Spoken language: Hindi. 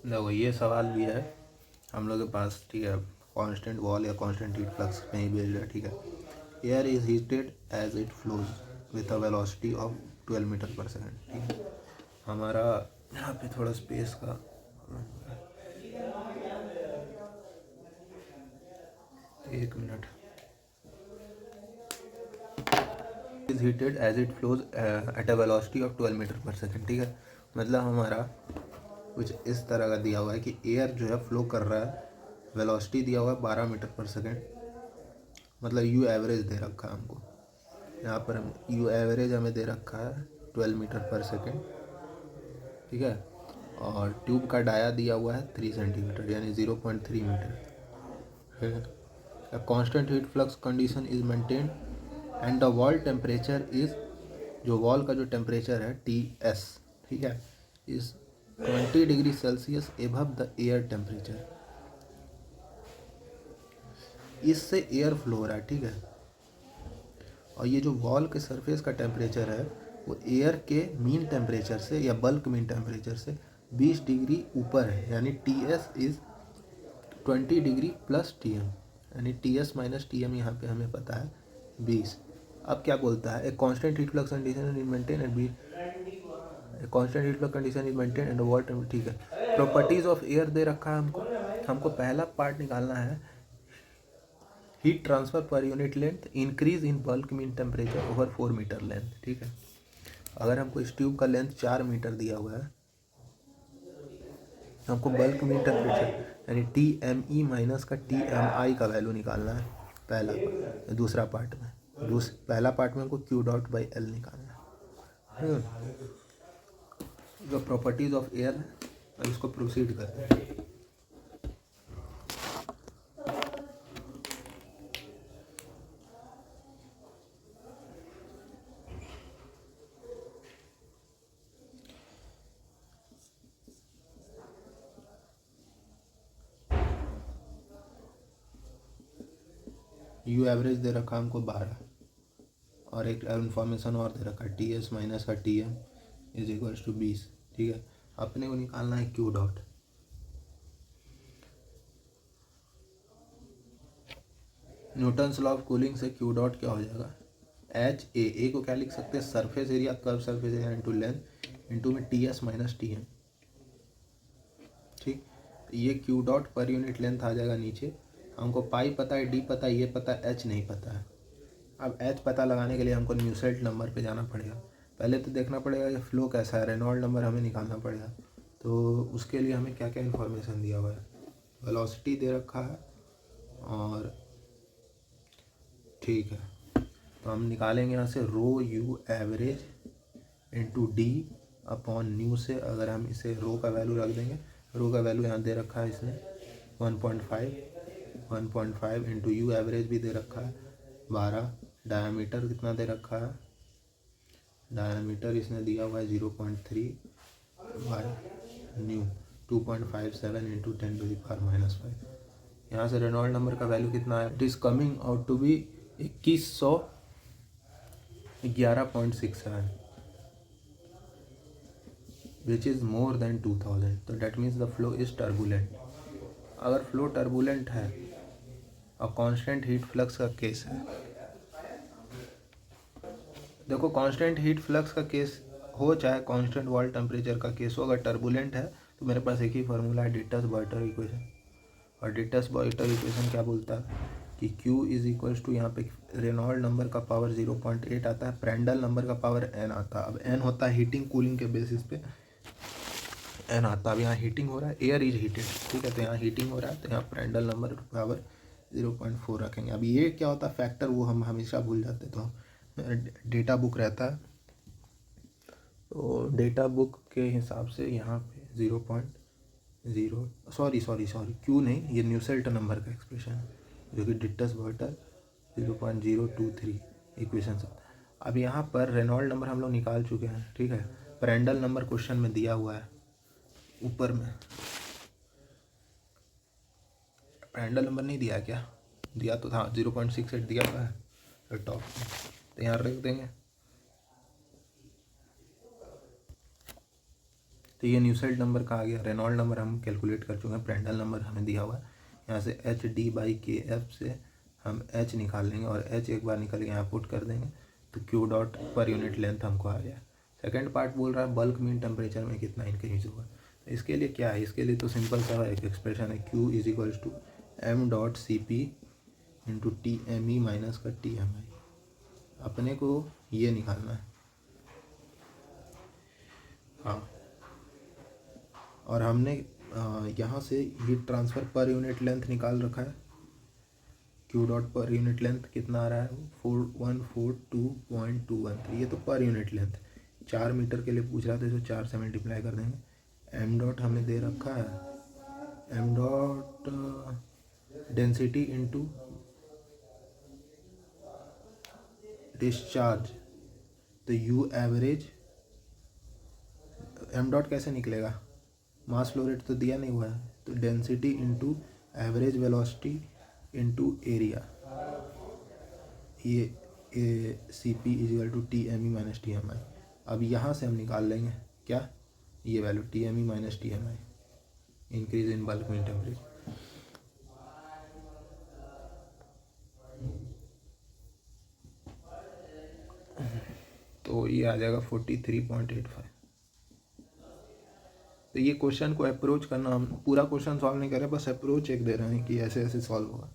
देखो ये सवाल भी है हम लोग के पास, ठीक है। कांस्टेंट वॉल या कांस्टेंट हीट फ्लक्स में ही भेज रहा है, ठीक है। Air is heated as it flows with a velocity of 12 metre per second, ठीक है। हमारा यहाँ पे थोड़ा स्पेस का एक minute. Is heated as it flows at a velocity of 12 metre per second, ठीक है। मतलब हमारा कुछ इस तरह का दिया हुआ है कि एयर जो है फ्लो कर रहा है, वेलोसिटी दिया हुआ है 12 मीटर पर सेकेंड, मतलब यू एवरेज दे रखा है हमको। यहाँ पर हम यू एवरेज हमें दे रखा है 12 मीटर पर सेकेंड, ठीक है। और ट्यूब का डाया दिया हुआ है 3 सेंटीमीटर यानी 0.3 metre. Constant heat flux condition is maintain and the wall temperature is, जो वॉल का जो टेम्परेचर है TS, ठीक है, is 20 degree Celsius above the air temperature. इससे एयर फ्लो हो रहा है, ठीक है। और ये जो वॉल के सरफेस का टेम्परेचर है वो एयर के मीन टेम्परेचर से या बल्क मीन टेम्परेचर से 20 डिग्री ऊपर है, यानी TS is 20 degree plus TM, यानी TS माइनस TM यहाँ पे हमें पता है 20। अब क्या बोलता है, एक constant heat flux condition is maintain and B, constant heat flux condition is maintain and water, ठीक है। प्रॉपर्टीज ऑफ एयर दे रखा है हमको। हमको पहला पार्ट निकालना है, heat transfer per unit length, increase in bulk mean temperature over 4 metre length, ठीक है। अगर हमको इस ट्यूब का लेंथ 4 मीटर दिया हुआ है, हमको बल्क मीन टेम्परेचर यानी TME माइनस का TMI का वैल्यू निकालना है पहला। दूसरा पार्ट में पहला पार्ट में हमको Q डॉट बाई L निकालना है। जो प्रॉपर्टीज ऑफ एयर है, अब इसको प्रोसीड करते हैं। यू एवरेज दे रखा हमको 12 और एक इन्फॉर्मेशन और दे रखा है TS माइनस का TM इज इक्वल्स टू 20, ठीक है। अपने को निकालना है Q dot. Newton's law of cooling से Q डॉट क्या हो जाएगा, HA को क्या लिख सकते हैं, surface area, curve surface area into length into में TS माइनस TM, ठीक। ये Q डॉट पर यूनिट लेंथ आ जाएगा नीचे। हमको पाई पता है, D पता है, ये पता है, H नहीं पता है। अब H पता लगाने के लिए हमको न्यूसेल्ट नंबर पे जाना पड़ेगा। पहले तो देखना पड़ेगा ये फ्लो कैसा है, रेनॉल्ड नंबर हमें निकालना पड़ेगा। तो उसके लिए हमें क्या क्या इन्फॉर्मेशन दिया हुआ है, वेलोसिटी दे रखा है, और ठीक है। तो हम निकालेंगे यहाँ से rho u average into D upon nu से, अगर हम इसे रो का वैल्यू रख देंगे, रो का वैल्यू यहाँ दे रखा है इसने 1.5 इंटू यू एवरेज भी दे रखा है 12, डायामीटर कितना दे रखा है, डायामीटर इसने दिया हुआ है 0.3 बाई न्यू 2.57 इंटू 10⁻⁻⁵। यहाँ से रेनॉल्ड नंबर का वैल्यू कितना है, it is coming out to be 2111.67 which is more than 2000। तो that means the flow is turbulent. अगर फ्लो टर्बुलेंट है और कांस्टेंट हीट फ्लक्स का केस है, देखो कांस्टेंट हीट फ्लक्स का केस हो चाहे कांस्टेंट वॉल टेम्परेचर का केस हो, अगर टर्बुलेंट है तो मेरे पास एक ही फार्मूला है, डिटस बॉयटर इक्वेशन। और डिटस बॉयटर इक्वेशन क्या बोलता है कि Q इज इक्वल्स टू, यहाँ पे रेनॉल्ड नंबर का पावर 0.8 आता है, प्रैंडल नंबर का पावर n आता है। अब n होता है हीटिंग कूलिंग के बेसिस पे n आता है। अब यहाँ हीटिंग हो रहा है, एयर इज हीटेड, ठीक है। तो यहाँ हीटिंग हो रहा है, तो यहाँ प्रैंडल नंबर पावर 0.4 रखेंगे। अब ये क्या होता है फैक्टर, वो हम हमेशा भूल जाते, तो डेटा बुक रहता है, तो डेटा बुक के हिसाब से यहाँ पे 0.0 सॉरी Q नहीं, ये न्यूसेल्ट नंबर का एक्सप्रेशन है, जो कि डिटस बॉयटर 0.023 इक्वेशन से। अब यहाँ पर रेनॉल्ड नंबर हम लोग निकाल चुके हैं, ठीक है। प्रैंडल नंबर क्वेश्चन में दिया हुआ है ऊपर में, प्रैंडल नंबर नहीं दिया क्या, दिया तो था 0.68 दिया हुआ है टॉप में, तो यहाँ रख देंगे, तो ये न्यूसेल्ट नंबर का आ गया। रेनॉल्ड नंबर हम कैलकुलेट कर चुके हैं, प्रेंडल नंबर हमें दिया हुआ है। यहाँ से HD/KF से हम H निकाल लेंगे और H एक बार निकल के यहाँ पुट कर देंगे तो Q डॉट पर यूनिट लेंथ हमको आ गया। सेकंड पार्ट बोल रहा है बल्क मीन टेम्परेचर में कितना इंक्रीज हुआ। तो इसके लिए क्या है, इसके लिए तो सिंपल सा एक एक्सप्रेशन है, Q is equals to m.Cp into TME minus का TMI। अपने को ये निकालना है। हाँ, और हमने यहाँ से हीट ट्रांसफ़र पर यूनिट लेंथ निकाल रखा है। Q डॉट पर यूनिट लेंथ कितना आ रहा है, 4142.213। ये तो पर यूनिट लेंथ 4 मीटर के लिए पूछ रहा था, तो 4 से मल्टीप्लाई कर देंगे। एम डॉट हमें दे रखा है, M dot density into discharge, तो यू एवरेज। एम डॉट कैसे निकलेगा, मास फ्लो रेट तो दिया नहीं हुआ है, तो density into average velocity into area, ये CP is equal to TME minus TMI। अब यहाँ से हम निकाल लेंगे क्या, ये value TME minus TMI, increase in bulk mean temperature. तो ये आ जाएगा 43.85। तो ये क्वेश्चन को अप्रोच करना, हम पूरा क्वेश्चन सॉल्व नहीं कर रहे, बस अप्रोच एक दे रहे हैं कि ऐसे ऐसे सॉल्व होगा।